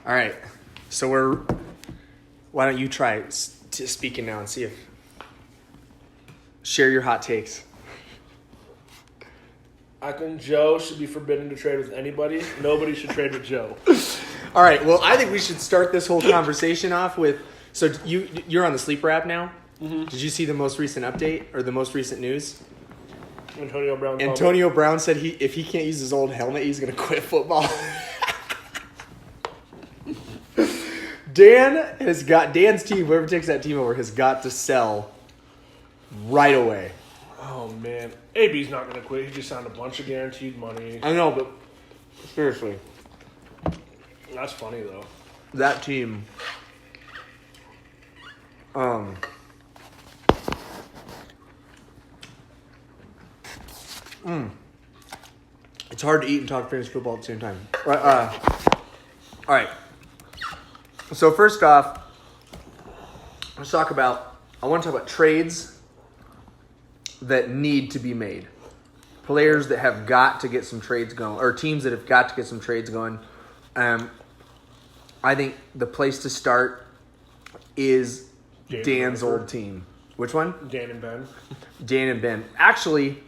All right. So why don't you try speaking now and see if... Share your hot takes. I think Joe should be forbidden to trade with anybody. Nobody should trade with Joe. All right. Well, I think we should start this whole conversation off with... So you're on the Sleeper app now? Mm-hmm. Did you see the most recent update or the most recent news? Antonio Brown said if he can't use his old helmet, he's going to quit football. Dan's team, whoever takes that team over, has got to sell right away. Oh, man. AB's not going to quit. He just signed a bunch of guaranteed money. I know, but seriously. That's funny, though. That team... It's hard to eat and talk fantasy football at the same time. All right. So first off, I want to talk about trades that need to be made. Players that have got to get some trades going, or teams that have got to get some trades going. I think the place to start is Dan's old team. Which one? Dan and Ben. Dan and Ben. Actually,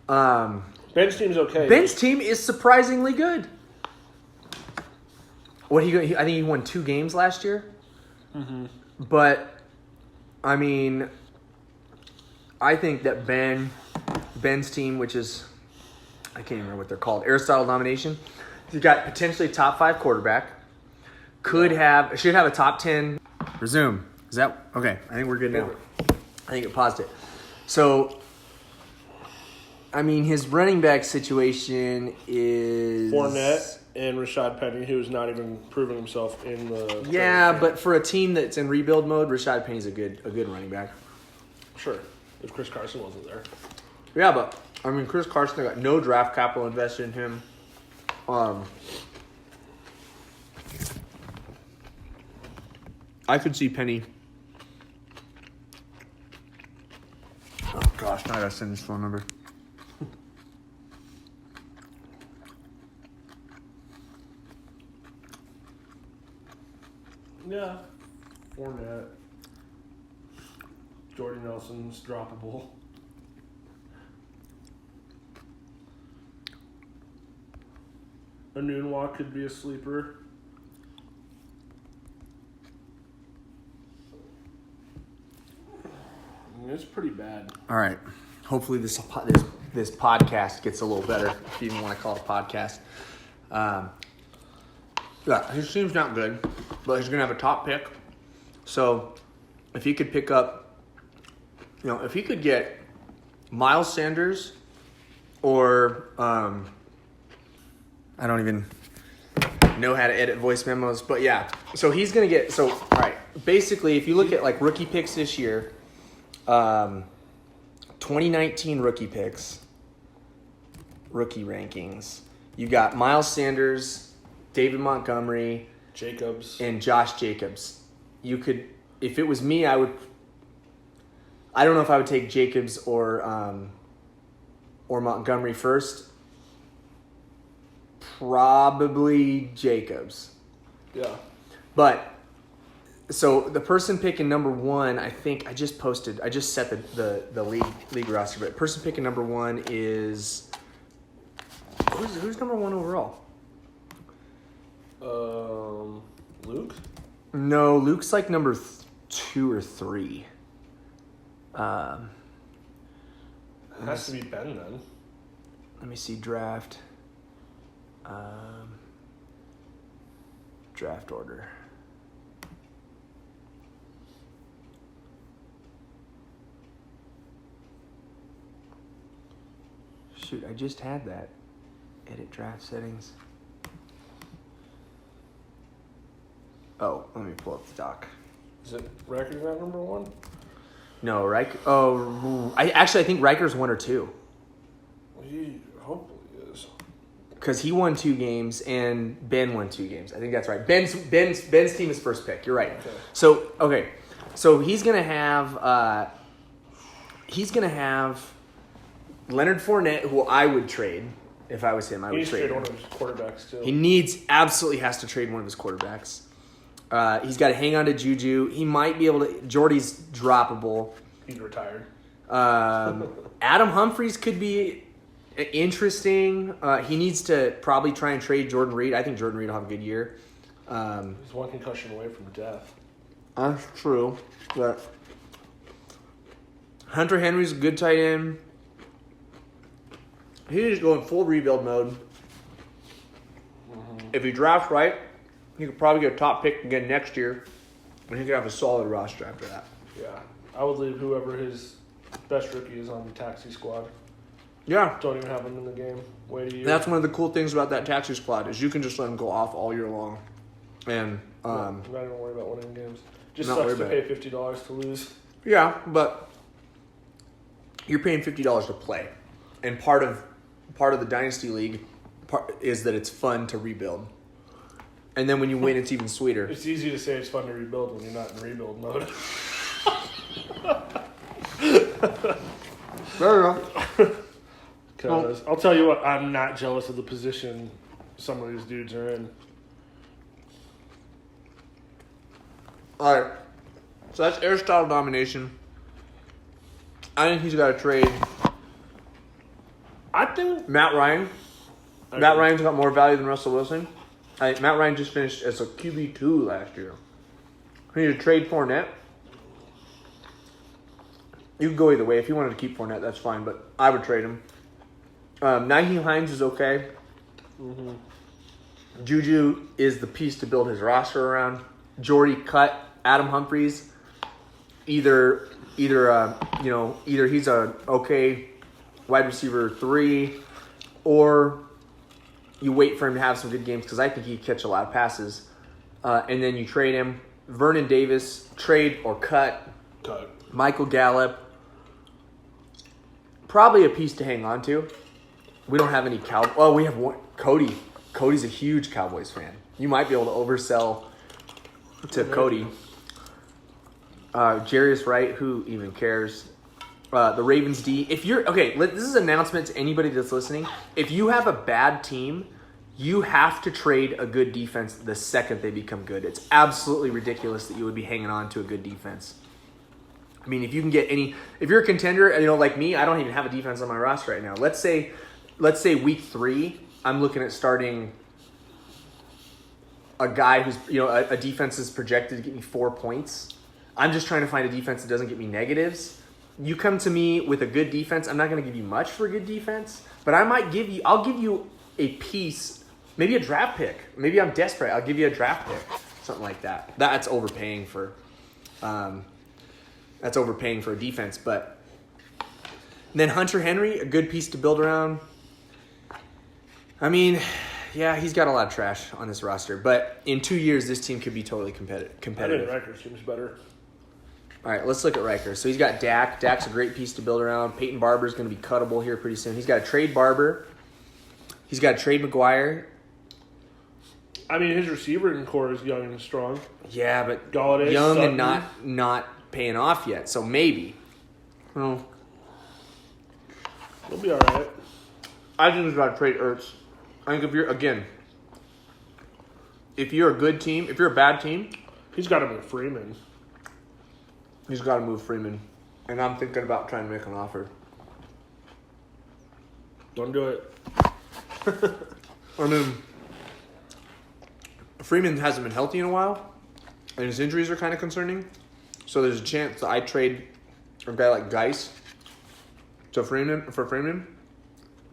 Ben's team's okay. Ben's team is surprisingly good. I think he won 2 games last year. Mm-hmm. But, I mean, I think that Ben's team, which is, I can't even remember what they're called, Aristotle Domination, he's got potentially top 5 quarterback. Should have a top 10. Resume. Is that okay? I think we're good now. I think it paused it. So, I mean, his running back situation is Fournette and Rashad Penny, who's not even proving himself in the. Yeah, but for a team that's in rebuild mode, Rashad Penny's a good running back. Sure, if Chris Carson wasn't there. Yeah, but I mean, Chris Carson got no draft capital invested in him. I could see Penny. Oh gosh, now I gotta send his phone number. Yeah, Fournette, Jordy Nelson's droppable. Anunwa could be a sleeper. It's pretty bad. All right. Hopefully this podcast gets a little better, if you even want to call it a podcast. Yeah, his team's not good, but he's going to have a top pick. So if he could pick up, if he could get Miles Sanders or I don't even know how to edit voice memos, but yeah. So he's going to get, all right, basically if you look at like rookie picks this year, 2019 rookie picks, rookie rankings. You got Miles Sanders, David Montgomery, Jacobs, and Josh Jacobs. You could, if it was me, I don't know if I would take Jacobs or Montgomery first. Probably Jacobs. Yeah. But so the person picking number 1, I think I just set the league roster, but person picking number 1 is who's number 1 overall? Luke? No, Luke's like number 2 or 3. It has to be Ben then. Let me see draft. Draft order. Shoot, I just had that. Edit draft settings. Oh, let me pull up the doc. Is it Riker's not number 1? No, Riker. Oh, I think Riker's 1 or 2. He hopefully is. Because he won 2 games and Ben won 2 games. I think that's right. Ben's team is first pick. You're right. Okay. So he's gonna have Leonard Fournette, who I would trade. If I was him, I He would needs to trade trade him. one of his quarterbacks, too. He absolutely has to trade one of his quarterbacks. He's got to hang on to Juju. He might be able to. Jordy's droppable. He's retired. Adam Humphries could be interesting. He needs to probably try and trade Jordan Reed. I think Jordan Reed will have a good year. He's one concussion away from death. That's true. But Hunter Henry's a good tight end. He's going full rebuild mode. If he drafts right, he could probably get a top pick again next year, and he could have a solid roster after that. Yeah. I would leave whoever his best rookie is on the taxi squad. Yeah. Don't even have him in the game. Wait a year. That's one of the cool things about that taxi squad is you can just let them go off all year long. And I'm not even worried about winning games. Just Not sucks worried to about pay $50 to lose. yeah, but you're paying $50 to play. And part of the Dynasty League is that it's fun to rebuild. And then when you win, it's even sweeter. It's easy to say it's fun to rebuild when you're not in rebuild mode. Fair enough. Because I'll tell you what, I'm not jealous of the position some of these dudes are in. All right. So that's Aristotle domination. I think he's got to trade I think Matt Ryan. Matt Ryan's got more value than Russell Wilson. Matt Ryan just finished as a QB2 last year. We need to trade Fournette. You can go either way. If you wanted to keep Fournette, that's fine, but I would trade him. Nyheim Hines is okay. Mm-hmm. Juju is the piece to build his roster around. Jordy cut Adam Humphries. Either he's a okay wide receiver 3, or you wait for him to have some good games because I think he'd catch a lot of passes, and then you trade him. Vernon Davis, trade or cut. Cut. Michael Gallup, probably a piece to hang on to. We don't have any we have one. Cody. Cody's a huge Cowboys fan. You might be able to oversell to Cody. Jarius Wright, who even cares? The Ravens D. If you're this is an announcement to anybody that's listening. If you have a bad team, you have to trade a good defense the second they become good. It's absolutely ridiculous that you would be hanging on to a good defense. I mean, if you can get if you're a contender, like me, I don't even have a defense on my roster right now. Let's say week 3, I'm looking at starting a guy who's, a defense is projected to get me 4 points. I'm just trying to find a defense that doesn't get me negatives. You come to me with a good defense, I'm not going to give you much for a good defense, but I'll give you a piece, maybe a draft pick. Maybe I'm desperate. I'll give you a draft pick, something like that. That's overpaying for a defense, but then Hunter Henry, a good piece to build around. I mean, yeah, he's got a lot of trash on this roster, but in 2 years, this team could be totally I competitive. think Riker seems better. All right, let's look at Riker. So he's got Dak. Dak's a great piece to build around. Peyton Barber's going to be cuttable here pretty soon. He's got to trade Barber. He's got to trade McGuire. I mean, his receiving core is young and strong. Yeah, but Galladay, young Sutton. and not paying off yet, so maybe. Well, He'll be all right. I think he's got to trade Ertz. I think if you're a good team, if you're a bad team, He's got to be Freeman. he's got to move Freeman. And I'm thinking about trying to make an offer. Don't do it. I mean, Freeman hasn't been healthy in a while, and his injuries are kind of concerning. So there's a chance that I trade a guy like Geis for Freeman.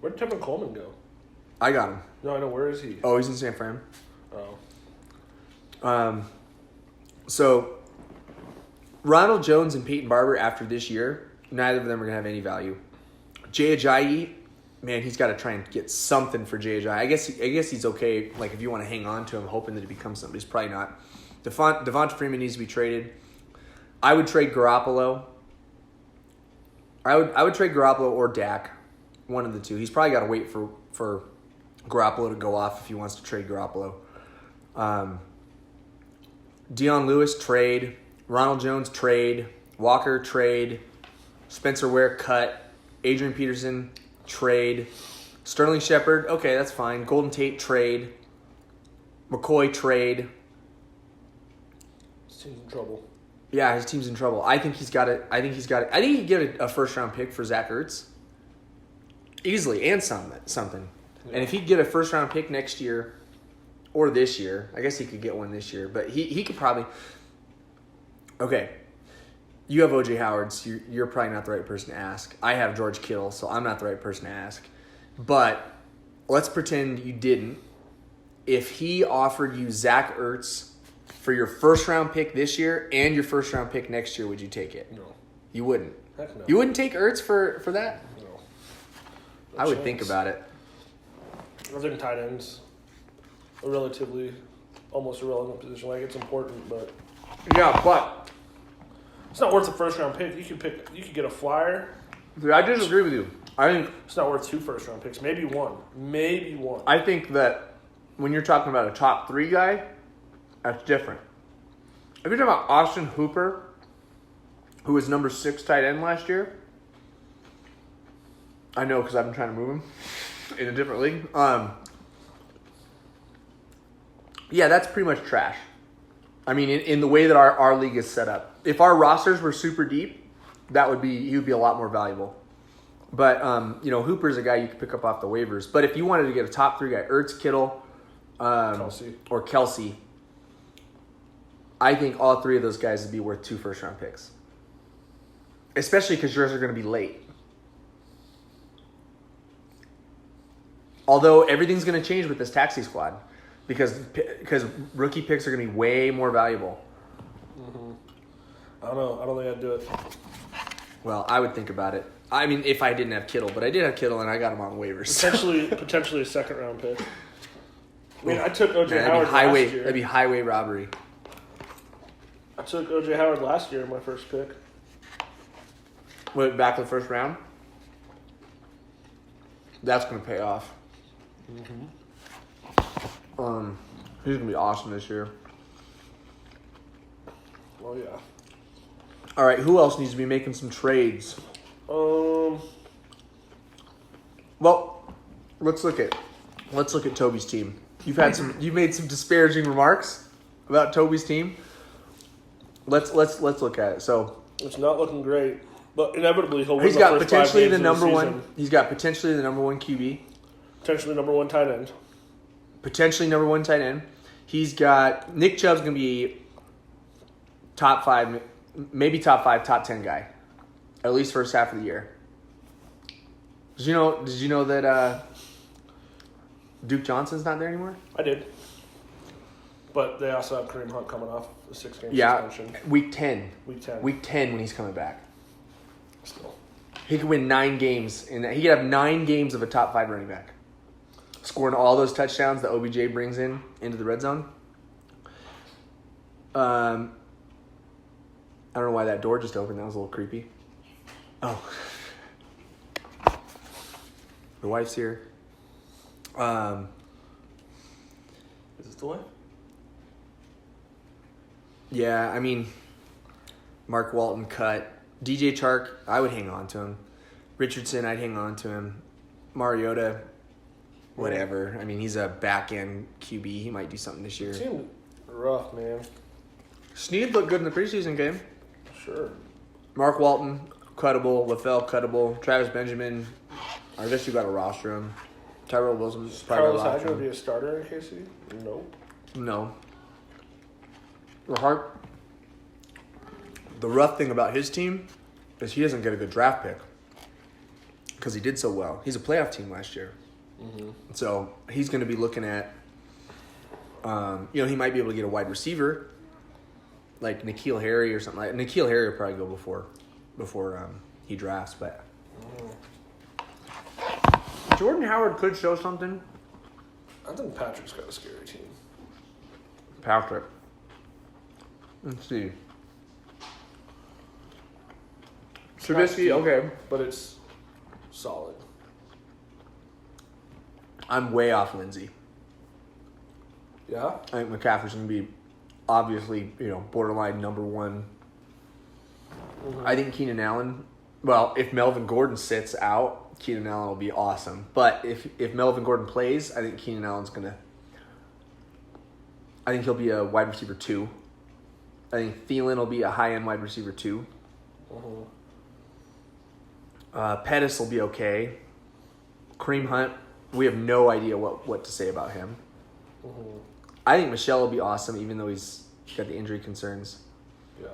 Where'd Tevin Coleman go? I got him. No, I know. Where is he? Oh, he's in San Fran. Oh. So Ronald Jones and Peyton Barber after this year, neither of them are going to have any value. Jay Ajayi, man, he's got to try and get something for Jay Ajayi. I guess he's okay. Like, if you want to hang on to him, hoping that he becomes something, he's probably not. Devonta Freeman needs to be traded. I would trade Garoppolo. I would trade Garoppolo or Dak, one of the two. He's probably got to wait for Garoppolo to go off if he wants to trade Garoppolo. Deion Lewis, trade. Ronald Jones, trade. Walker, trade. Spencer Ware, cut. Adrian Peterson, trade. Sterling Shepard, okay, that's fine. Golden Tate trade. McCoy trade. This team's in trouble. Yeah, his team's in trouble. I think he's got it. I think he can get a first round pick for Zach Ertz. Easily, and something. Yeah. And if he could get a first round pick next year or this year, I guess he could get one this year, but he could probably. Okay. You have O.J. Howard, so you're probably not the right person to ask. I have George Kittle, so I'm not the right person to ask. But let's pretend you didn't. If he offered you Zach Ertz for your first round pick this year and your first round pick next year, would you take it? No. You wouldn't. Heck no. You wouldn't take Ertz for that? No. I would think about it. I think tight ends a relatively almost irrelevant position. Like, it's important, but Yeah, but it's not worth a first round pick. You could get a flyer. I disagree with you. I think It's not worth 2 first round picks. Maybe one. I think that when you're talking about a top 3 guy, that's different. If you're talking about Austin Hooper, who was number 6 tight end last year, I know because I've been trying to move him in a different league. Yeah, that's pretty much trash. I mean, in the way that our league is set up. If our rosters were super deep, he would be a lot more valuable. But, Hooper's a guy you could pick up off the waivers. But if you wanted to get a top 3 guy, Ertz, Kittle, or Kelsey, I think all 3 of those guys would be worth 2 first-round picks. Especially because yours are going to be late. Although everything's going to change with this taxi squad. Because rookie picks are going to be way more valuable. Mm-hmm. I don't know. I don't think I'd do it. Well, I would think about it. I mean, if I didn't have Kittle, but I did have Kittle and I got him on waivers. Potentially a second round pick. I mean, I took O.J. Man, Howard last year. That'd be highway robbery. I took O.J. Howard last year in my first pick. Went back to the first round. That's going to pay off. Mm-hmm. He's going to be awesome this year. Well, yeah. All right, who else needs to be making some trades? Um. Well, let's look at Toby's team. You've made some disparaging remarks about Toby's team. Let's look at it. So it's not looking great, but inevitably he'll win. He's got the first potentially 5 the games number of the one. season. He's got potentially the number 1 QB. Potentially number 1 tight end. Potentially number 1 tight end. He's got Nick Chubb's going to be top 5, maybe top 5, top 10 guy, at least first half of the year. Did you know that Duke Johnson's not there anymore? I did. But they also have Kareem Hunt coming off a 6-game suspension. Week 10. Week 10 when he's coming back. Still. He could win 9 games in that. He could have 9 games of a top 5 running back, scoring all those touchdowns that OBJ brings into the red zone. I don't know why that door just opened. That was a little creepy. Oh, the wife's here. Is this the wife? Yeah, I mean, Mark Walton cut. DJ Chark, I would hang on to him. Richardson, I'd hang on to him. Mariota, whatever. I mean, he's a back-end QB. He might do something this year. It seemed rough, man. Snead looked good in the preseason game. Sure. Mark Walton, cuttable. LaFell, cuttable. Travis Benjamin, I guess you got to roster him. Tyrell Wilson's probably Carlos got to Hyde roster going to him. be a starter in KC? Nope. No. The rough thing about his team is he doesn't get a good draft pick because he did so well. He's a playoff team last year. Mm-hmm. So he's going to be looking at, he might be able to get a wide receiver like N'Keal Harry or something like that. N'Keal Harry will probably go before he drafts, but Jordan Howard could show something. I think Patrick's got a scary team. Patrick. Let's see. Trubisky, okay. But it's solid. I'm way off Lindsey. Yeah? I think McCaffrey's going to be obviously, borderline number 1. Mm-hmm. I think Keenan Allen, well, if Melvin Gordon sits out Keenan Allen will be awesome. But if Melvin Gordon plays, I think Keenan Allen's gonna. I think he'll be a wide receiver 2. I think Thielen will be a high-end wide receiver 2. Pettis will be okay. Kareem Hunt, we have no idea what to say about him. I think Michelle will be awesome, even though he's got the injury concerns. Yeah.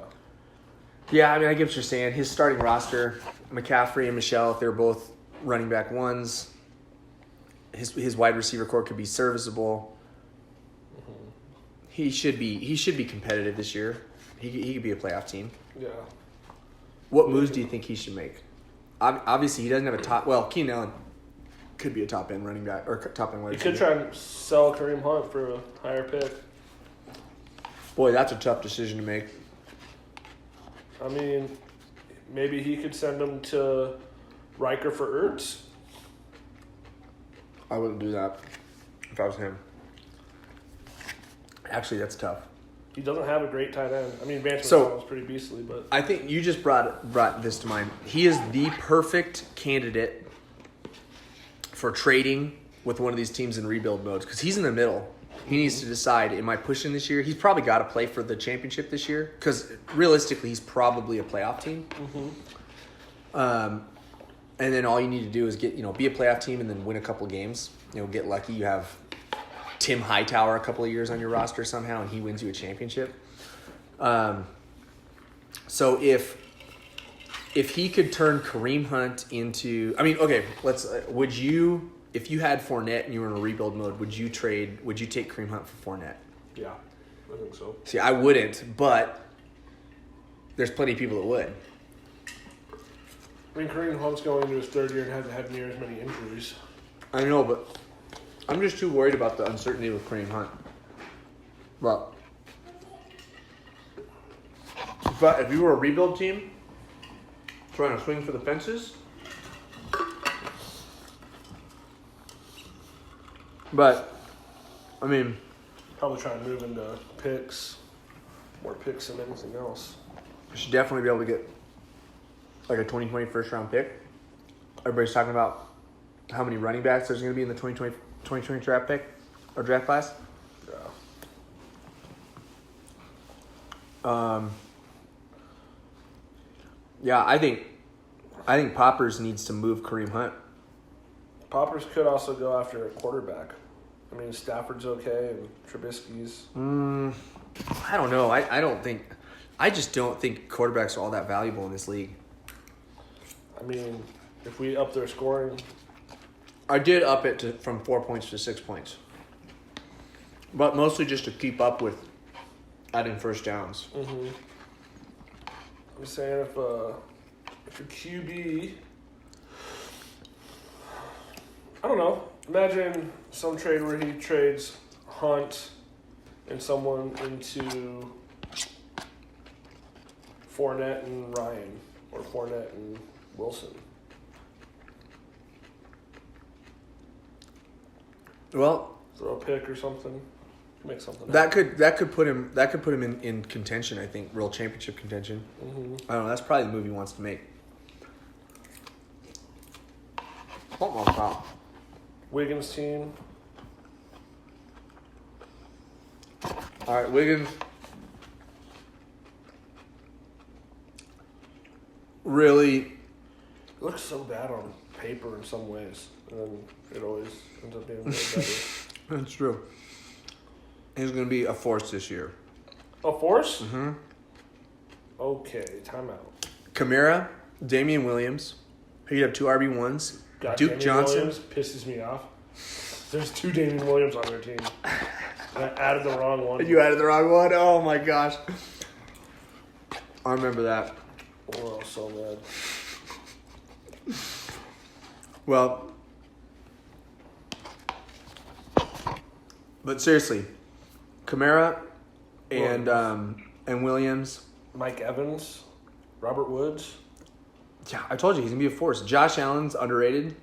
Yeah, I mean, I get what you're saying. His starting roster, McCaffrey and Michelle, if they're both running back 1s, his wide receiver core could be serviceable. He should be competitive this year. He could be a playoff team. Yeah. What moves do you think he should make? Obviously, he doesn't have a top. Well, Keenan Allen could be a top end running back or top end wide You receiver. could try and sell Kareem Hunt for a higher pick. Boy, that's a tough decision to make. I mean, maybe he could send him to Riker for Ertz. I wouldn't do that if I was him. Actually, that's tough. He doesn't have a great tight end. I mean, Vance So- McDonald's pretty beastly, but I think you just brought this to mind. He is the perfect candidate for trading with one of these teams in rebuild modes because he's in the middle. He needs to decide, am I pushing this year? He's probably got to play for the championship this year because realistically, he's probably a playoff team. And then all you need to do is be a playoff team and then win a couple games. Get lucky. You have Tim Hightower a couple of years on your roster somehow, and he wins you a championship. So if he could turn Kareem Hunt into, I mean, okay, would you, if you had Fournette and you were in a rebuild mode, would you take Kareem Hunt for Fournette? yeah, I think so. See, I wouldn't, but there's plenty of people that would. I mean, Kareem Hunt's going into his 3rd year and hasn't had near as many injuries. I know, but I'm just too worried about the uncertainty with Kareem Hunt. But if you were a rebuild team trying to swing for the fences, but I mean, Probably trying to move into picks, more picks than anything else. you should definitely be able to get like a 2020 first round pick. Everybody's talking about how many running backs there's going to be in the 2020 draft pick or draft class. Yeah, I think Poppers needs to move Kareem Hunt. Poppers could also go after a quarterback. I mean, Stafford's okay and Trubisky's. I don't know. I just don't think quarterbacks are all that valuable in this league. I mean, if we up their scoring, I did up it from 4 points to 6 points, but mostly just to keep up with adding first downs. I'm saying if your QB, I don't know. Imagine some trade where he trades Hunt and someone into Fournette and Ryan, or Fournette and Wilson. Well, Throw a pick or something. Make something that happen. could put him in contention. I think real championship contention. I don't know. That's probably the move he wants to make. Something like that. Wiggins' team. All right, Wiggins. Really, It looks so bad on paper in some ways, and then it always ends up being way better. that's true. He's going to be a force this year. A force? Okay, timeout. Kamara, Damian Williams. He'd have 2 RB1s. God, Duke Damian Johnson. Williams pisses me off. There's 2 Damian Williams on their team. And I added the wrong one. You added the wrong one? Oh my gosh. I remember that. Oh, I was so mad. Well, but seriously, Kamara and Williams. Mike Evans, Robert Woods. Yeah, I told you he's gonna be a force. Josh Allen's underrated,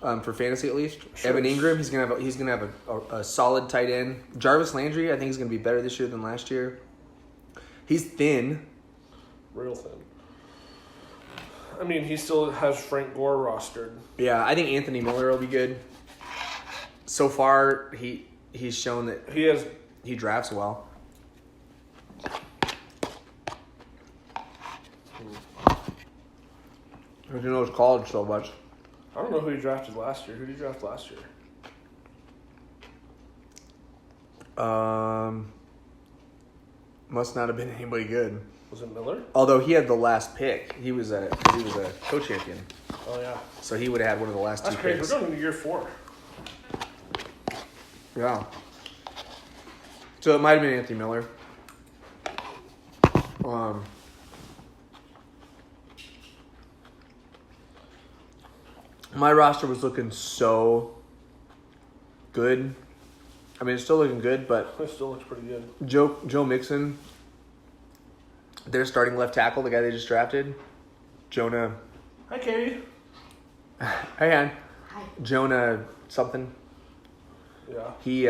for fantasy at least. Sure. Evan Ingram, he's gonna have a solid tight end. Jarvis Landry, I think he's gonna be better this year than last year. He's thin. Real thin. I mean, he still has Frank Gore rostered. Yeah, I think Anthony Miller will be good. So far, he's shown that he drafts well. Because he knows college so much. I don't know who he drafted last year. Who did he draft last year? Must not have been anybody good. Was it Miller? Although he had the last pick, he was a co-champion, Oh, yeah. so he would have had one of the last That's two crazy. picks. We're going into year 4. Yeah. So it might have been Anthony Miller. My roster was looking so good. I mean, it's still looking good, but It still looks pretty good. Joe Mixon, their starting left tackle, the guy they just drafted, Jonah. Hi, Katie. Hey, Ann. Hi. Jonah something. Yeah. He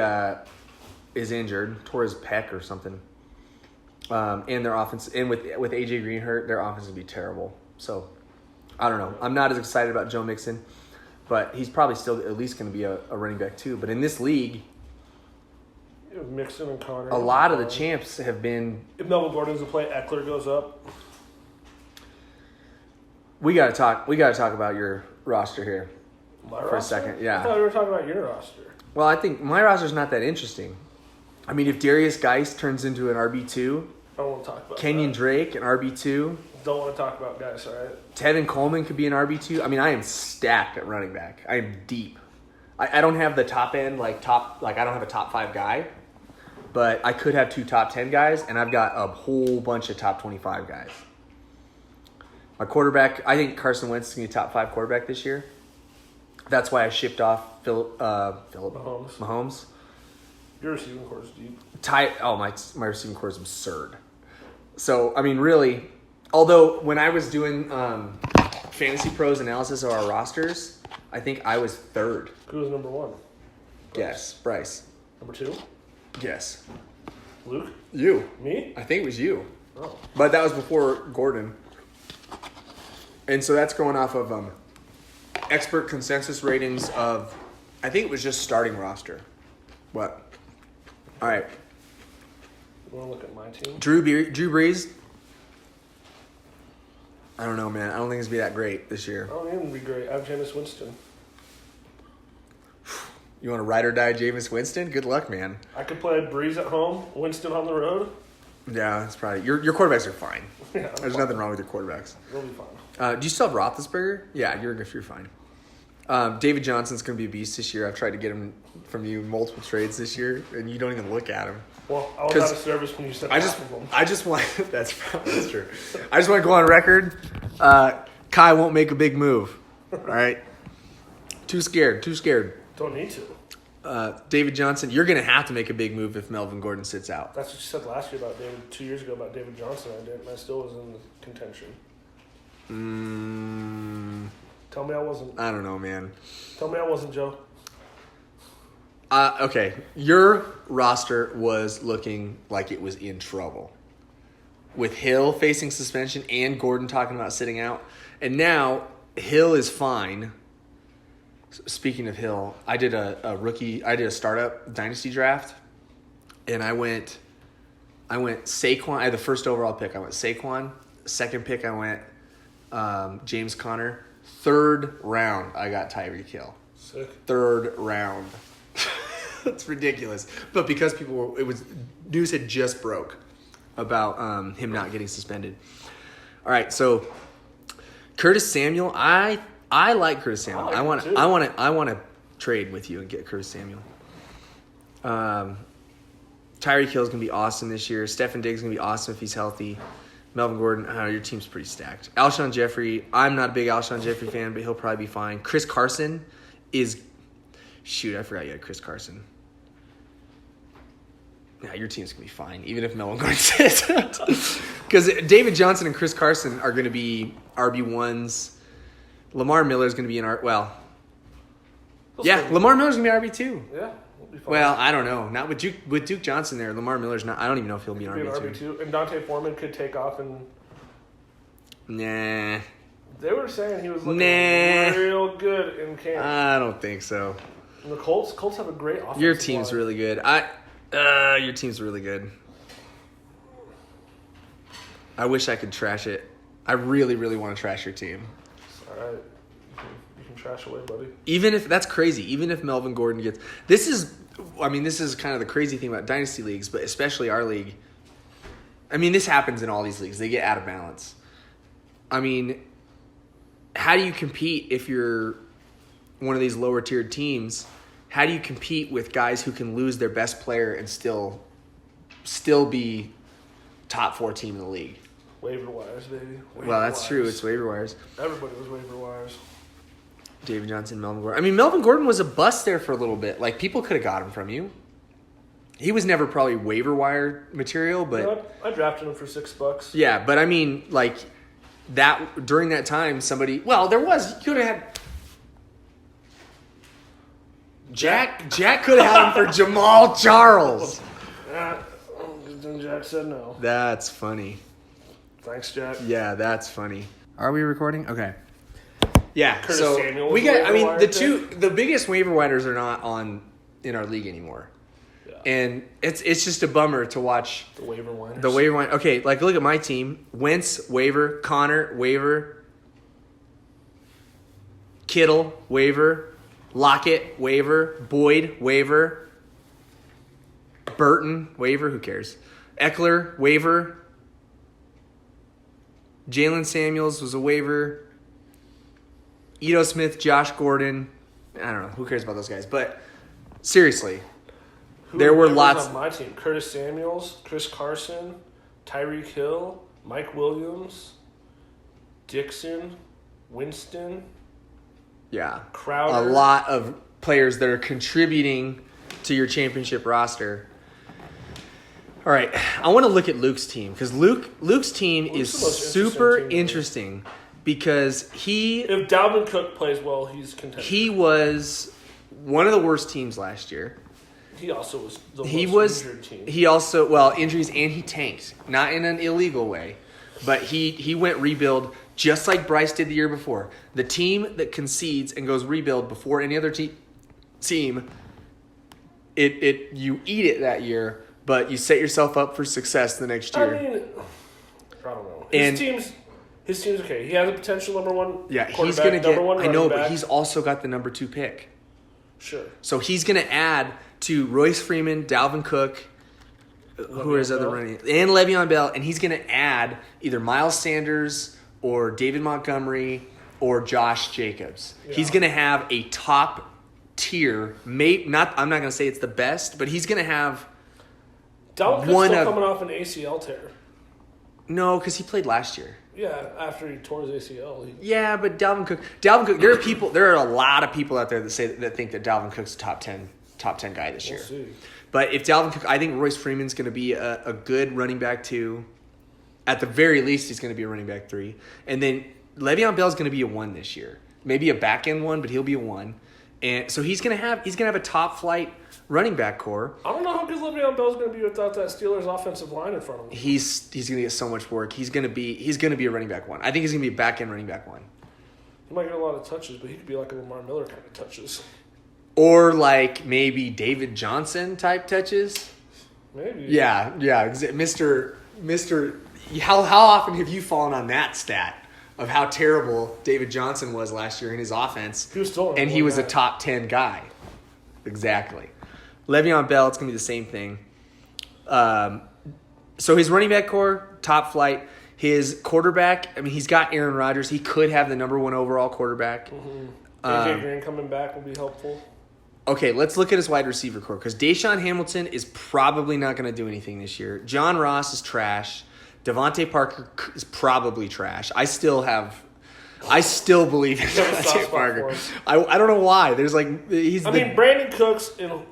is injured, tore his pec or something. And their offense, and with AJ Green hurt, their offense would be terrible. So, I don't know. I'm not as excited about Joe Mixon, but he's probably still at least going to be a running back too. But in this league, Mixon and Connor. a lot of the champs have been. If Melvin Gordon doesn't play, Eckler goes up. We gotta talk about your roster here My for a roster? second. Yeah. I thought we were talking about your roster. Well, I think my roster's not that interesting. I mean, if Darius Geist turns into an RB2, I don't want to talk about Kenyon that. Drake an RB2, Don't want to talk about guys, all right? Tevin Coleman could be an RB2. I mean, I am stacked at running back. I am deep. I don't have the top end, I don't have a top 5 guy, but I could have 2 top 10 guys, and I've got a whole bunch of top 25 guys. My quarterback, I think Carson Wentz is going to be a top 5 quarterback this year. That's why I shipped off Philip Mahomes. Your receiving core is deep. My receiving core is absurd. So, I mean, really, although when I was doing Fantasy Pros analysis of our rosters, I think I was 3rd. Who was number 1? Yes, Bryce. Number 2? Yes. Luke? You. Me? I think it was you. Oh. But that was before Gordon. And so that's going off of expert consensus ratings of, I think it was just starting roster. What? All right. You want to look at my team? Drew Brees. I don't know, man. I don't think it's going to be that great this year. I don't think it'd be great. I have Jameis Winston. You want to ride or die Jameis Winston? Good luck, man. I could play Breeze at home, Winston on the road. Yeah, that's probably... Your quarterbacks are fine. Yeah, There's nothing wrong with your quarterbacks. They'll be fine. Do you still have Roethlisberger? Yeah, you're fine. David Johnson's going to be a beast this year. I've tried to get him from you multiple trades this year, and you don't even look at him. Well, I was out of service when you said I just want... That's true. I just want to go on record. Kai won't make a big move. All right? Too scared. Don't need to. David Johnson, you're going to have to make a big move if Melvin Gordon sits out. That's what you said last year about 2 years ago about David Johnson. I didn't. I still was in the contention. Tell me I wasn't. I don't know, man. Tell me I wasn't, Joe. Okay, your roster was looking like it was in trouble. With Hill facing suspension and Gordon talking about sitting out. And now Hill is fine. Speaking of Hill, I did a startup dynasty draft, and I went Saquon. I had the first overall pick. I went Saquon. Second pick, I went James Conner. 3rd round, I got Tyreek Hill. Sick. 3rd round. That's ridiculous. But because news had just broke about him not getting suspended. All right, so Curtis Samuel, I like Curtis Samuel. I want to trade with you and get Curtis Samuel. Tyreek Hill is going to be awesome this year. Stefan Diggs is going to be awesome if he's healthy. Melvin Gordon, your team's pretty stacked. Alshon Jeffrey, I'm not a big Alshon Jeffrey fan, but he'll probably be fine. Chris Carson is... Shoot, I forgot you had Chris Carson. Yeah, your team's going to be fine, even if Melvin Gordon sits. Because David Johnson and Chris Carson are going to be RB1s. Lamar Miller's going to be an Lamar Miller's going to be RB2. Yeah. We'll be fine. Well, I don't know. Not with Duke Johnson there. Lamar Miller's not. I don't even know if he'll be an RB2. And Dante Foreman could take off and... Nah. They were saying he was looking Nah. real good in camp. I don't think so. And the Colts have a great offense. Your team's really good. Your team's really good. I wish I could trash it. I really, really want to trash your team. All right. You can trash away, buddy. Even if that's crazy, even if Melvin Gordon gets this is kind of the crazy thing about dynasty leagues, but especially our league. I mean, this happens in all these leagues. They get out of balance. I mean, how do you compete if you're one of these lower tiered teams? How do you compete with guys who can lose their best player and still be top 4 team in the league? Waiver wires, baby. Well, that's true. It's waiver wires. Everybody was waiver wires. David Johnson, Melvin Gordon. I mean, Melvin Gordon was a bust there for a little bit. Like, people could have got him from you. He was never probably waiver wire material, but... You know what? I drafted him for $6. Yeah, but I mean, like, that during that time, somebody... Well, there was... You could have had... Jack could have had him for Jamal Charles. Then Jack said no. That's funny. Thanks, Jack. Yeah, that's funny. Are we recording? Okay. Yeah, Curtis so Samuel we was a got. I waiver mean, wire the biggest waiver wires are not in our league anymore, and it's just a bummer to watch the waiver wires. the waiver wire. Okay, like look at my team: Wentz waiver, Connor waiver, Kittle waiver, Lockett waiver, Boyd waiver, Burton waiver. Who cares? Eckler waiver. Jalen Samuels was a waiver. Ito Smith, Josh Gordon. I don't know. Who cares about those guys? But seriously, there were lots. On my team: Curtis Samuels, Chris Carson, Tyreek Hill, Mike Williams, Dixon, Winston. Yeah. Crowder. A lot of players that are contributing to your championship roster. All right, I want to look at Luke's team because Luke's team is the most super interesting team to me. interesting because If Dalvin Cook plays well, he's contender. he was one of the worst teams last year. He also was the most injured team. He also injuries and he tanked, not in an illegal way, but he went rebuild just like Bryce did the year before. The team that concedes and goes rebuild before any other team, you eat it that year. But you set yourself up for success the next year. I mean, I don't know. His team's okay. He has a potential number one. Yeah, quarterback, he's going to get. number one I know, running but back. he's also got the number 2 pick. Sure. So he's going to add to Royce Freeman, Dalvin Cook, who are his other running, and Le'Veon Bell, and he's going to add either Miles Sanders or David Montgomery or Josh Jacobs. Yeah. He's going to have a top tier. I'm not going to say it's the best, but he's going to have. Dalvin Cook's still coming off an ACL tear. No, because he played last year. Yeah, after he tore his ACL. Yeah, but Dalvin Cook. There are a lot of people out there that think that Dalvin Cook's a top 10 guy this year. We'll see. But if Dalvin Cook, I think Royce Freeman's going to be a good running back 2. At the very least, he's going to be a running back 3. And then Le'Veon Bell's going to be a 1 this year. Maybe a back end 1, but he'll be a 1. And so he's going to have a top flight running back core. I don't know how good Le'Veon Bell's going to be without that Steelers offensive line in front of him. He's going to get so much work. He's going to be a running back 1. I think he's going to be a back end running back 1. He might get a lot of touches, but he could be like a Lamar Miller kind of touches. Or like maybe David Johnson type touches. Maybe. Yeah. Mr. How often have you fallen on that stat of how terrible David Johnson was last year in his offense? He was still he was a top 10 guy. Exactly. Le'Veon Bell, it's going to be the same thing. So his running back core, top flight. His quarterback, I mean, he's got Aaron Rodgers. He could have the number 1 overall quarterback. Mm-hmm. AJ Green coming back will be helpful. Okay, let's look at his wide receiver core because Deshaun Hamilton is probably not going to do anything this year. John Ross is trash. Devontae Parker is probably trash. I still believe in Devontae Parker. I don't know why. There's like Brandon Cooks and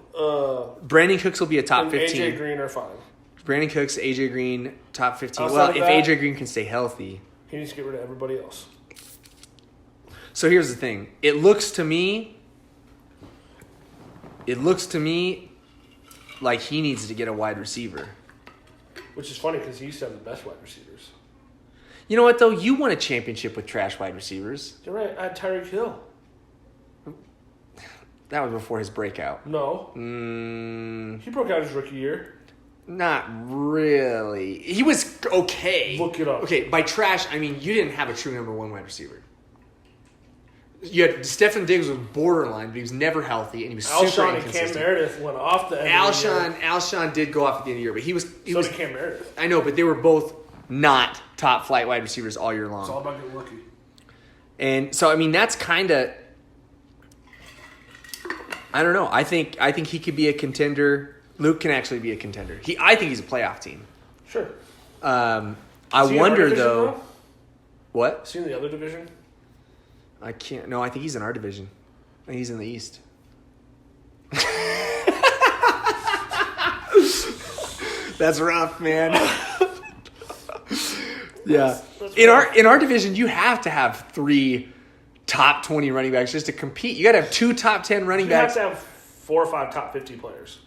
Brandon Cooks will be a top 15. AJ Green are fine. Brandon Cooks, AJ Green, top 15. Outside Well, if AJ Green can stay healthy. He needs to get rid of everybody else. So here's the thing. It looks to me like he needs to get a wide receiver. Which is funny because he used to have the best wide receivers. You know what, though? You won a championship with trash wide receivers. You're right. I had Tyreek Hill. That was before his breakout. No. He broke out his rookie year. Not really. He was okay. Look it up. Okay, by trash, I mean you didn't have a true number one wide receiver. You had Stefan Diggs was borderline, but he was never healthy, and he was super Alshon and inconsistent. Cam Meredith went off the end of the year. Alshon did go off at the end of the year, but he was. So did Cam Meredith. I know, but they were both not top flight wide receivers all year long. It's all about getting lucky. And so, I mean, that's kind of. I don't know. I think he could be a contender. Luke can actually be a contender. I think he's a playoff team. Sure. I Is he in our wonder division, though. What? Is he in the other division? I can't. No, I think he's in our division. I think he's in the East. That's rough, man. Yeah. That's in rough. our division, you have to have 3 top 20 running backs just to compete. You got to have 2 top 10 running You backs. have to have 4 or 5 top 50 players.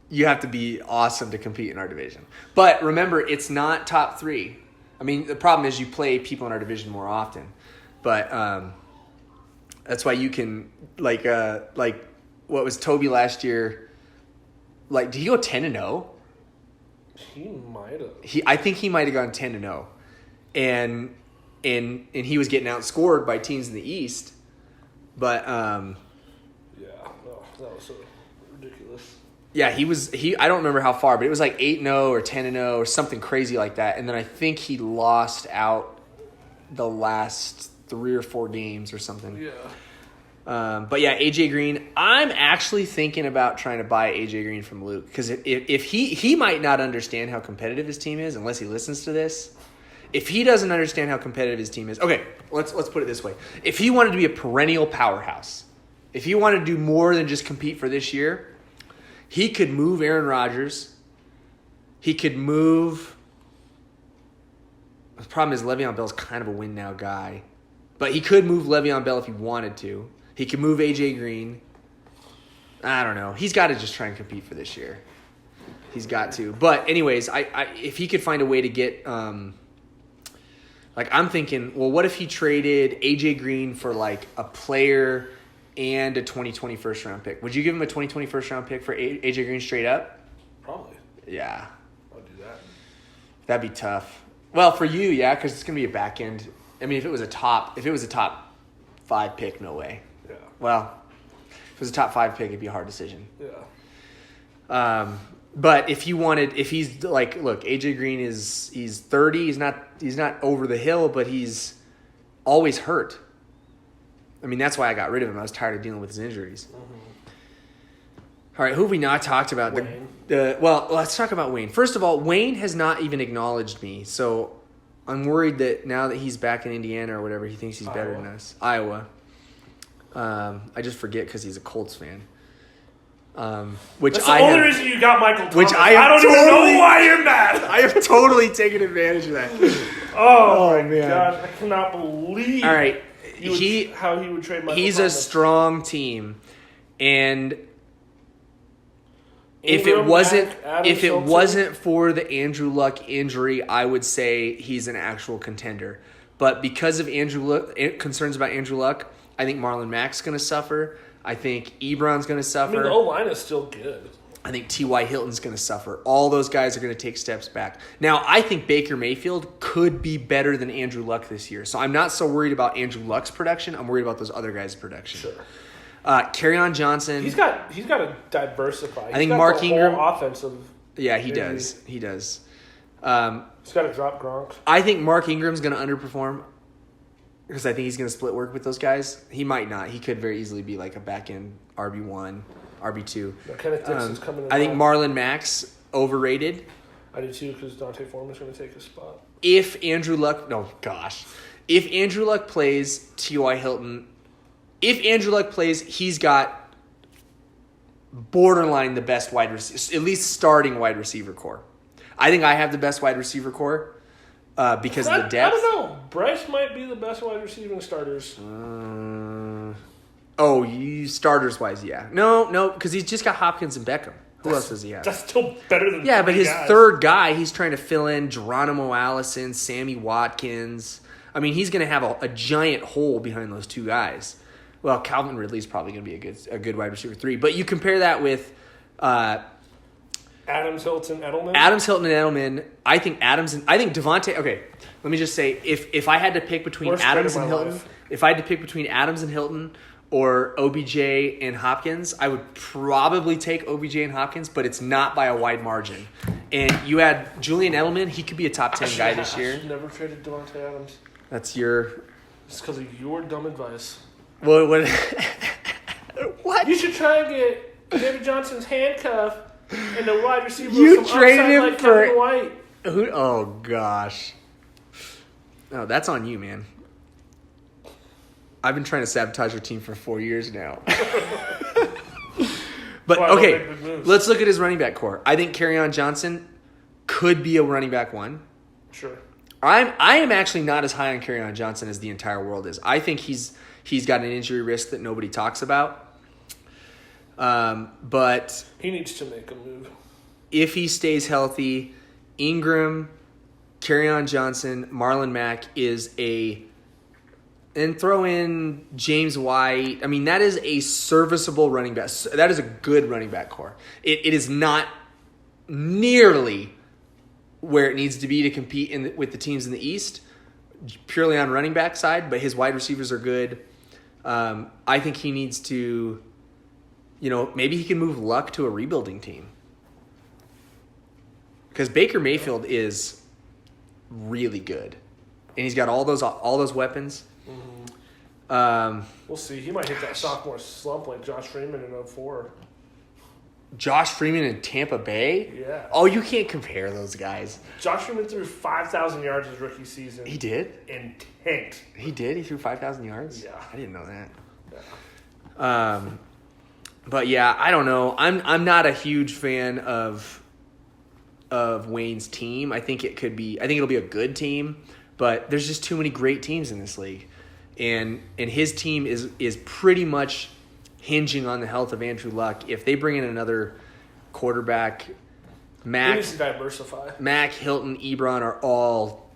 You have to be awesome to compete in our division. But remember, it's not top 3. I mean, the problem is you play people in our division more often. But that's why you can like what was Toby last year? Like, did he go 10-0? He might have. I think he might have gone 10-0, and he was getting outscored by teams in the East. But Yeah, no, that was so ridiculous. yeah, I don't remember how far, but it was like 8-0 or 10-0 or something crazy like that. And then I think he lost out the last 3 or 4 games or something. Yeah. But yeah, AJ Green. I'm actually thinking about trying to buy AJ Green from Luke because if he might not understand how competitive his team is unless he listens to this. If he doesn't understand how competitive his team is, okay, let's put it this way: if he wanted to be a perennial powerhouse, if he wanted to do more than just compete for this year, he could move Aaron Rodgers. He could move. The problem is Le'Veon Bell's kind of a win now guy, but he could move Le'Veon Bell if he wanted to. He could move AJ Green. I don't know. He's got to just try and compete for this year. He's got to. But anyways, if he could find a way to get, I'm thinking, well, what if he traded AJ Green for like a player and a 2020 first round pick? Would you give him a 2020 first round pick for AJ Green straight up? Probably. Yeah, I'll do that. that'd be tough. Well, for you, yeah, because it's gonna be a back end. I mean, if it was a top 5 pick, no way. Yeah. Well, if it was a top 5 pick, it'd be a hard decision. Yeah. But if he's like, look, AJ Green he's 30. He's not over the hill, but he's always hurt. I mean, that's why I got rid of him. I was tired of dealing with his injuries. Mm-hmm. All right, who have we not talked about? Wayne. Well, let's talk about Wayne. First of all, Wayne has not even acknowledged me, so I'm worried that now that he's back in Indiana or whatever, he thinks he's better than us. Iowa. I just forget because he's a Colts fan. That's the only reason you got Michael Thomas. Which I don't even know why you're mad. I have totally taken advantage of that. Oh my man. gosh, I cannot believe. All right, how he would trade Michael he's Thomas. a strong team, and if Ingram, it wasn't for the Andrew Luck injury, I would say he's an actual contender. But because of concerns about Andrew Luck, I think Marlon Mack's going to suffer. I think Ebron's going to suffer. I mean, the O-line is still good. I think T.Y. Hilton's going to suffer. All those guys are going to take steps back. Now, I think Baker Mayfield could be better than Andrew Luck this year. So I'm not so worried about Andrew Luck's production. I'm worried about those other guys' production. Sure. Kerryon Johnson. He's got to diversify. I think Mark Ingram. Offensive. Yeah, he maybe. does. He does. He's got to drop Gronk. I think Mark Ingram's going to underperform because I think he's going to split work with those guys. He might not. He could very easily be like a back-end RB1, RB2. Kenneth Dixon's coming in. I think Marlon Mack's overrated. I do too because Dante Foreman's going to take his spot. If Andrew Luck plays, T.Y. Hilton. If Andrew Luck plays, he's got borderline the best wide receiver, at least starting wide receiver core. I think I have the best wide receiver core because of the depth. I don't know. Bryce might be the best wide receiving starters. You starters wise, yeah. No, because he's just got Hopkins and Beckham. Who else does he have? That's still better than but his guys. third guy, he's trying to fill in Geronimo Allison, Sammy Watkins. I mean, he's going to have a giant hole behind those two guys. Well, Calvin Ridley's probably going to be a good wide receiver 3. But you compare that with Adams, Hilton, Edelman. Hilton, and Edelman. I think Devontae. Okay, let me just say, if I had to pick between Worst Adams trade and of my Hilton, life. if I had to pick between Adams and Hilton or OBJ and Hopkins, I would probably take OBJ and Hopkins, but it's not by a wide margin. And you add Julian Edelman, he could be a top 10 guy this I year. should never traded Devontae Adams. That's your. It's because of your dumb advice. What? What? You should try and get David Johnson's handcuff and the wide receiver. You with some traded upside him like for- Kevin White. Who? Oh gosh. No, that's on you, man. I've been trying to sabotage your team for 4 years now. But Why don't okay, make big moves? let's look at his running back core. I think Kerryon Johnson could be a running back 1. Sure. I am actually not as high on Kerryon Johnson as the entire world is. I think he's got an injury risk that nobody talks about. But He needs to make a move. if he stays healthy, Ingram, Kerryon Johnson, Marlon Mack is and throw in James White. I mean, that is a serviceable running back. That is a good running back core. It is not nearly where it needs to be to compete with the teams in the East, purely on running back side, but his wide receivers are good. I think he needs to, maybe he can move Luck to a rebuilding team. Because Baker Mayfield is really good. And he's got all those weapons. We'll see. He might hit that sophomore slump like Josh Freeman in 2004. Josh Freeman in Tampa Bay? Yeah. Oh, you can't compare those guys. Josh Freeman threw 5,000 yards his rookie season. He did? And tanked. He did? He threw 5,000 yards? Yeah. I didn't know that. Yeah. But yeah, I don't know. I'm not a huge fan of Wayne's team. I think it'll be a good team, but there's just too many great teams in this league. And his team is pretty much hinging on the health of Andrew Luck. If they bring in another quarterback, He Mac, needs to diversify. Hilton, Ebron are all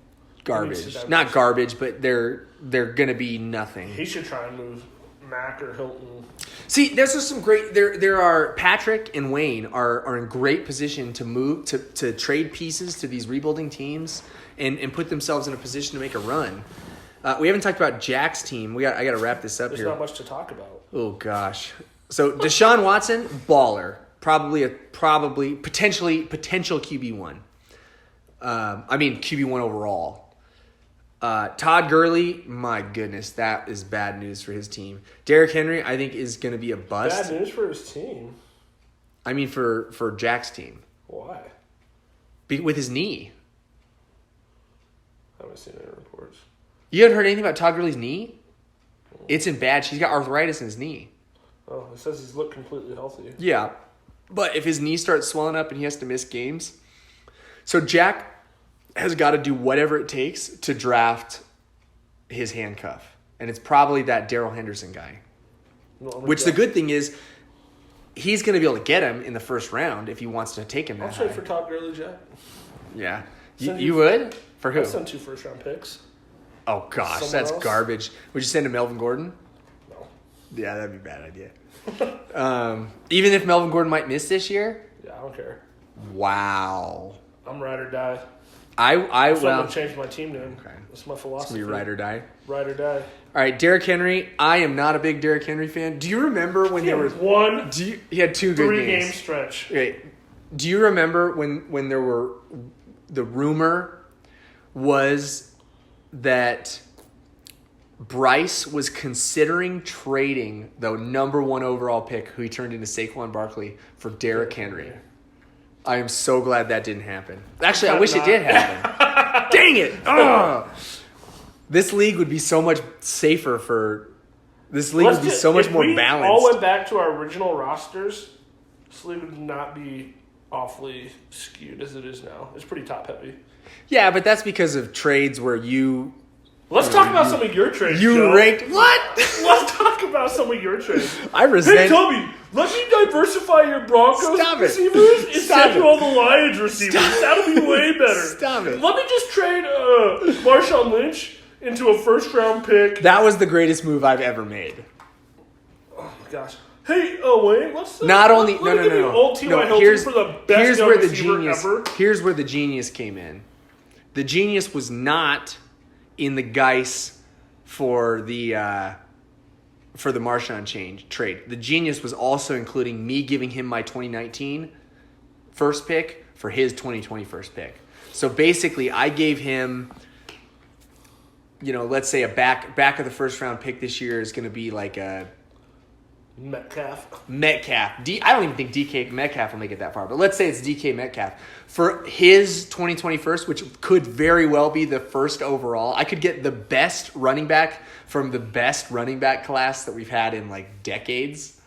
garbage. diversify. Not garbage, but they're going to be nothing. He should try and move Mac or Hilton. See, there's just some great. There are Patrick and Wayne are in great position to move to trade pieces to these rebuilding teams and put themselves in a position to make a run. We haven't talked about Jack's team. I got to wrap this up There's here. not much to talk about. Oh gosh. So Deshaun Watson, baller, probably potential QB1. QB1 overall. Todd Gurley, my goodness, that is bad news for his team. Derrick Henry, I think, is going to be a bust. Bad news for his team. I mean, for Jack's team. Why? With his knee. I haven't seen any reports. You haven't heard anything about Todd Gurley's knee? It's in bad. He's got arthritis in his knee. Oh, it says he's looked completely healthy. Yeah. But if his knee starts swelling up and he has to miss games. So Jack has got to do whatever it takes to draft his handcuff. And it's probably that Darrell Henderson guy. Which the good thing is, he's going to be able to get him in the first round if he wants to take him I'll that trade high. for Todd Gurley, Jack. Yeah. Send You you- would? For who? I'll send 2 first-round picks. Oh, gosh. Someone That's else? garbage. Would you send to Melvin Gordon? No. Yeah, that'd be a bad idea. Even if Melvin Gordon might miss this year? Yeah, I don't care. Wow. I'm ride or die. So I'm going to change my team name. Okay. That's my It's philosophy. gonna be ride or die. Ride or die. All right, Derrick Henry. I am not a big Derrick Henry fan. Do you remember when there was one he had 2 good 3-game games? stretch. Okay. Do you remember when there were the rumor was that Bryce was considering trading the number 1 overall pick, who he turned into Saquon Barkley, for Derrick Henry? I am so glad that didn't happen. Actually, I wish it did happen. Dang it! Ugh. This league would be so much safer for. This league would be so much more balanced. If we all went back to our original rosters, this league would not be awfully skewed as it is now. It's pretty top heavy. Yeah, but that's because of trades where you Let's talk about some of your trades. you Joe. ranked what? Let's talk about some of your trades. I resent. Hey, Toby, let me diversify your Broncos Stop it. receivers and Stop send it. you all the Lions receivers. That'll be way better. Stop it. Let me just trade Marshawn Lynch into a first-round pick. That was the greatest move I've ever made. Oh my gosh. Hey, Wayne, let's Not only let me give you no. an old T.Y. No, Hilton for the best here's young where the receiver genius. ever. Here's where the genius came in. The genius was not in the Geis for the Marshawn trade. The genius was also including me giving him my 2019 first pick for his 2020 first pick. So basically, I gave him, let's say a back of the first round pick this year is going to be like a Metcalf. I don't even think DK Metcalf will make it that far, but let's say it's DK Metcalf. For his 2020 first, which could very well be the first overall, I could get the best running back from the best running back class that we've had in like decades.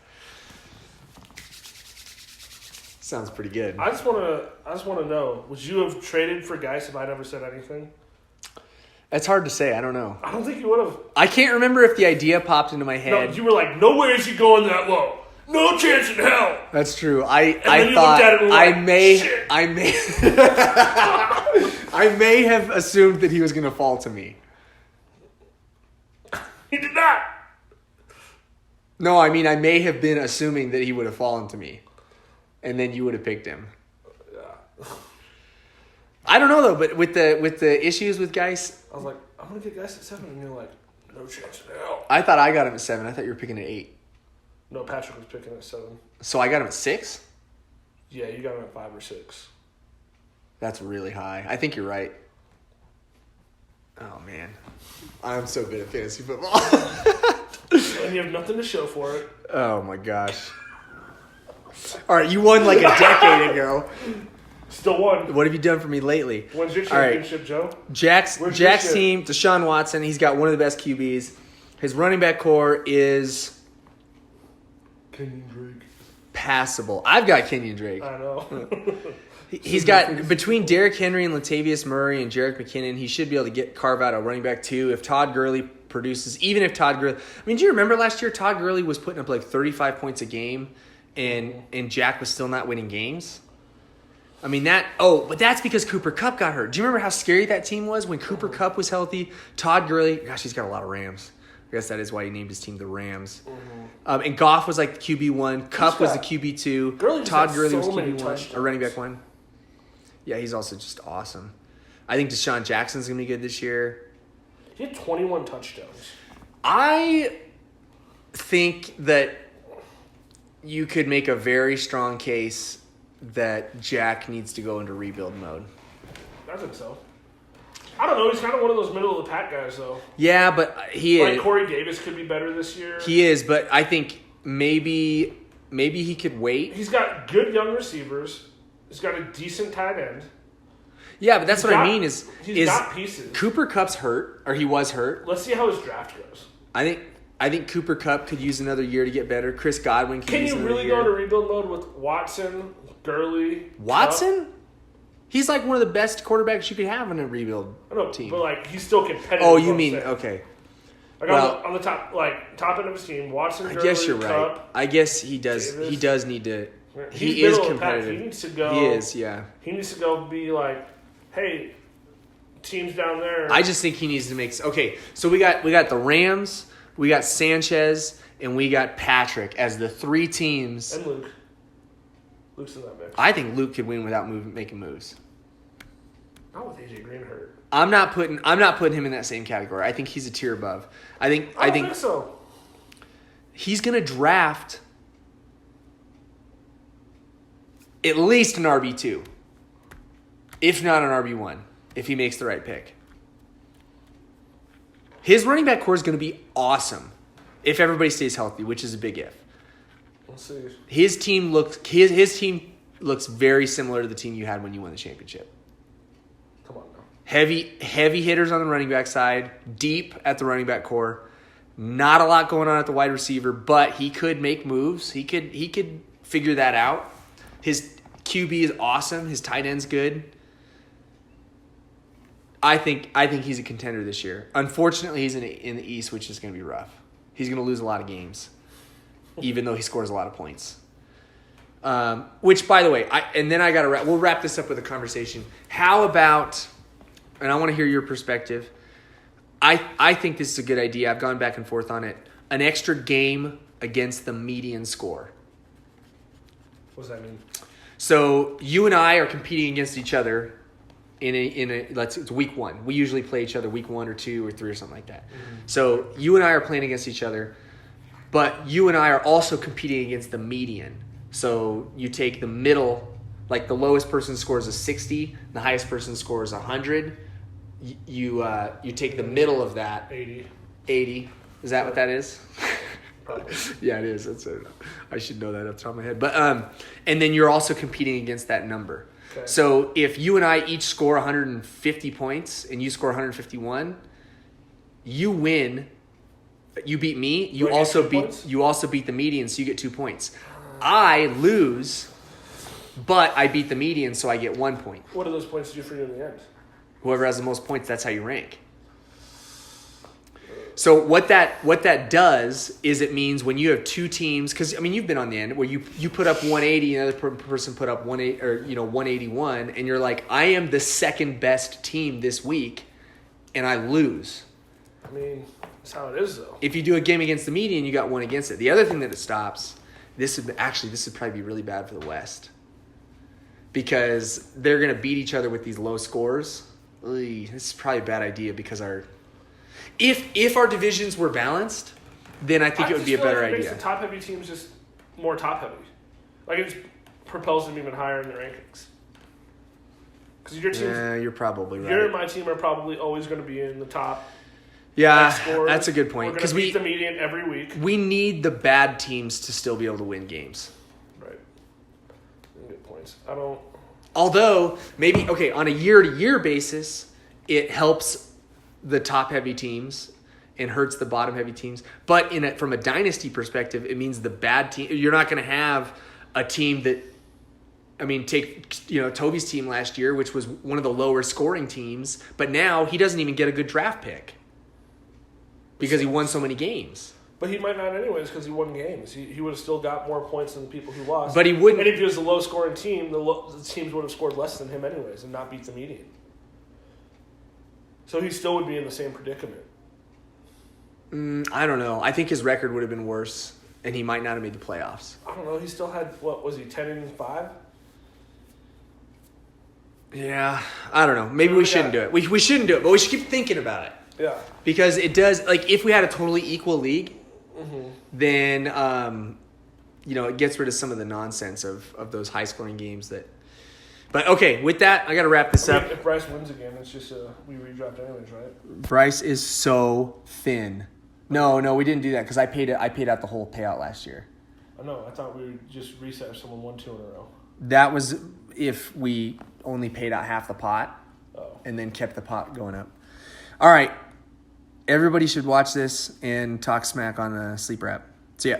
Sounds pretty good. I just want to know, would you have traded for Geis if I never said anything? It's hard to say. I don't know. I don't think you would have. I can't remember if the idea popped into my head. No, you were like, no way is he going that low. No chance in hell. That's true. then I you thought looked at it and were like, shit. I may have assumed that he was going to fall to me. He did not. No, I mean I may have been assuming that he would have fallen to me, and then you would have picked him. Yeah. I don't know though, but with the issues with Geis, I was like, I'm gonna get Geis at 7, and you're like, no chance in hell. I thought I got him at 7. I thought you were picking at 8. No, Patrick was picking at 7. So I got him at 6? Yeah, you got him at 5 or 6. That's really high. I think you're right. Oh man, I'm so good at fantasy football. And you have nothing to show for it. Oh my gosh. All right, you won like a decade ago. Still won. What have you done for me lately? When's your All right. championship, Joe? Jack's Where's your shit? team, Deshaun Watson, he's got one of the best QBs. His running back core is Kenyon Drake. passable. I've got Kenyon Drake. I know. He's got, between Derrick Henry and Latavius Murray and Jerick McKinnon, he should be able to carve out a running back too. If Todd Gurley produces, even if Todd Gurley, I mean, do you remember last year Todd Gurley was putting up like 35 points a game and Jack was still not winning games? I mean, but that's because Cooper Kupp got hurt. Do you remember how scary that team was when Cooper Kupp was healthy? Todd Gurley, gosh, he's got a lot of Rams. I guess that is why he named his team the Rams. Mm-hmm. And Goff was like the QB1. Kupp was the QB2. Todd Gurley was QB1, a running back 1. Yeah, he's also just awesome. I think Deshaun Jackson's going to be good this year. He had 21 touchdowns. I think that you could make a very strong case that Jack needs to go into rebuild mode. I think so. I don't know. He's kind of one of those middle of the pack guys, though. Yeah, but he is. Like Corey Davis could be better this year. He is, but I think maybe he could wait. He's got good young receivers. He's got a decent tight end. Yeah, but that's what I mean is got pieces. Cooper Kupp's hurt, or he was hurt. Let's see how his draft goes. I think Cooper Kupp could use another year to get better. Chris Godwin Can use you another really year. go into rebuild mode with Watson, Gurley, Watson? He's like one of the best quarterbacks you could have in a rebuild team. But like he's still competitive. Oh, you mean okay? Like on the top end of his team, Watson. I Gurley, guess you're right. Kupp, I guess he does. Davis. He does need to. He's He is middle of the pack. competitive. He needs to go. He is, yeah. He needs to go be like, hey, teams down there. I just think he needs to make. Okay, so we got the Rams, we got Sanchez, and we got Patrick as the 3 teams. And Luke. Luke's in that mix. I think Luke could win without making moves. Not with AJ Green hurt. I'm not putting him in that same category. I think he's a tier above. I think so. He's gonna draft at least an RB2, if not an RB1, if he makes the right pick. His running back core is going to be awesome if everybody stays healthy, which is a big if. We'll see. His team looks very similar to the team you had when you won the championship. Come on now. Heavy hitters on the running back side, deep at the running back core. Not a lot going on at the wide receiver, but he could make moves. He could figure that out. His QB is awesome. His tight end's good. I think he's a contender this year. Unfortunately, he's in the East, which is going to be rough. He's going to lose a lot of games, even though he scores a lot of points. Which, by the way, we'll wrap this up with a conversation. How about, and I want to hear your perspective. I think this is a good idea. I've gone back and forth on it. An extra game against the median score. What does that mean? So you and I are competing against each other it's week 1. We usually play each other week 1 or 2 or 3 or something like that. Mm-hmm. So you and I are playing against each other, but you and I are also competing against the median. So you take the middle, like the lowest person scores a 60, the highest person scores 100. You take the middle of that. 80. Is that what that is? Probably. Yeah, it is. I should know that off the top of my head. But and then you're also competing against that number. Okay. So if you and I each score 150 points and you score 151, you win. You beat me. You also beat the median, so you get 2 points. I lose, but I beat the median, so I get 1 point. What do those points do for you in the end? Whoever has the most points, that's how you rank. So what that does is it means when you have 2 teams, because I mean you've been on the end where you put up 180, and another person put up 181, and you're like, I am the second best team this week, and I lose. I mean, that's how it is though. If you do a game against the median, you got 1 against it. The other thing that it stops, this would probably be really bad for the West, because they're gonna beat each other with these low scores. This is probably a bad idea because if our divisions were balanced, then I think it would be a better idea. It makes the top-heavy teams just more top-heavy. Like, it just propels them even higher in the rankings. Because your teams... Yeah, you're probably right. You and my team are probably always going to be in the top. Yeah, that's a good point. We're going to beat the median every week. We need the bad teams to still be able to win games. Right. Good points. Although, maybe, okay, on a year-to-year basis, it helps the top-heavy teams and hurts the bottom-heavy teams. But from a dynasty perspective, it means the bad team. You're not going to have a team that, I mean, take Toby's team last year, which was one of the lower-scoring teams, but now he doesn't even get a good draft pick because he won so many games. But he might not anyways because he won games. He would have still got more points than the people who lost. But he wouldn't. And if he was a low-scoring team, the teams would have scored less than him anyways and not beat the median. So he still would be in the same predicament. I don't know. I think his record would have been worse, and he might not have made the playoffs. I don't know. He still had, 10-5? Yeah, I don't know. Maybe we shouldn't do it. We shouldn't do it, but we should keep thinking about it. Yeah. Because it does, like, if we had a totally equal league, then, it gets rid of some of the nonsense of those high-scoring games that... But, okay, with that, I got to wrap this up. If Bryce wins again, it's just we redraft anyways, right? Bryce is so thin. No, we didn't do that because I paid out the whole payout last year. I know. I thought we would just reset if someone won 2 in a row. That was if we only paid out half the pot and then kept the pot going up. All right. Everybody should watch this and talk smack on the Sleeper app. See ya.